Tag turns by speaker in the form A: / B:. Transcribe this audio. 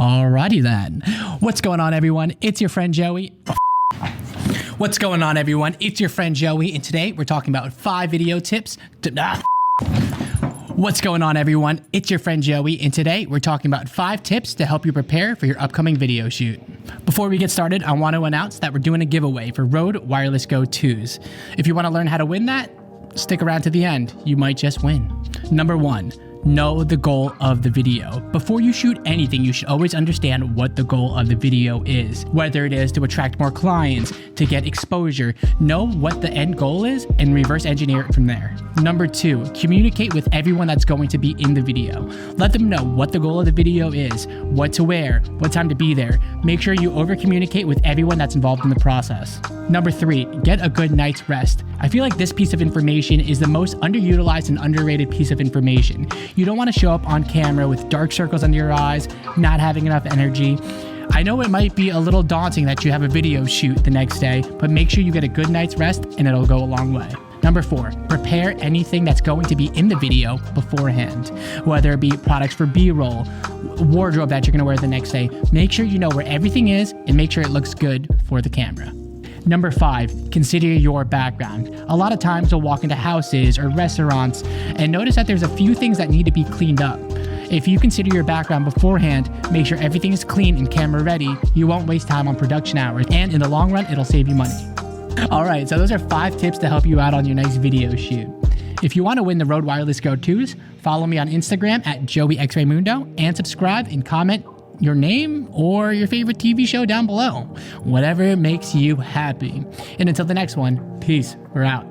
A: Alrighty then. What's going on, everyone? It's your friend Joey. What's going on, everyone? It's your friend Joey, and today we're talking about 5 video tips to... What's going on, everyone? It's your friend Joey, and today we're talking about 5 tips to help you prepare for your upcoming video shoot. Before we get started, I want to announce that we're doing a giveaway for Rode Wireless Go 2s. If you want to learn how to win that, stick around to the end. You might just win. Number 1. Know the goal of the video. Before you shoot anything, you should always understand what the goal of the video is. Whether it is to attract more clients, to get exposure, know what the end goal is and reverse engineer it from there. Number 2, communicate with everyone that's going to be in the video. Let them know what the goal of the video is, what to wear, what time to be there. Make sure you over communicate with everyone that's involved in the process. Number 3, get a good night's rest. I feel like this piece of information is the most underutilized and underrated piece of information. You don't want to show up on camera with dark circles under your eyes, not having enough energy. I know it might be a little daunting that you have a video shoot the next day, but make sure you get a good night's rest and it'll go a long way. Number 4, prepare anything that's going to be in the video beforehand, whether it be products for B-roll, wardrobe that you're going to wear the next day. Make sure you know where everything is and make sure it looks good for the camera. Number 5, consider your background. A lot of times we'll walk into houses or restaurants and notice that there's a few things that need to be cleaned up. If you consider your background beforehand, make sure everything is clean and camera ready, you won't waste time on production hours, and in the long run, it'll save you money. Alright, so those are 5 tips to help you out on your next video shoot. If you want to win the Rode Wireless Go 2s, follow me on Instagram at JoeyXRayMundo and subscribe and comment your name or your favorite TV show down below. Whatever makes you happy. And until the next one, peace. We're out.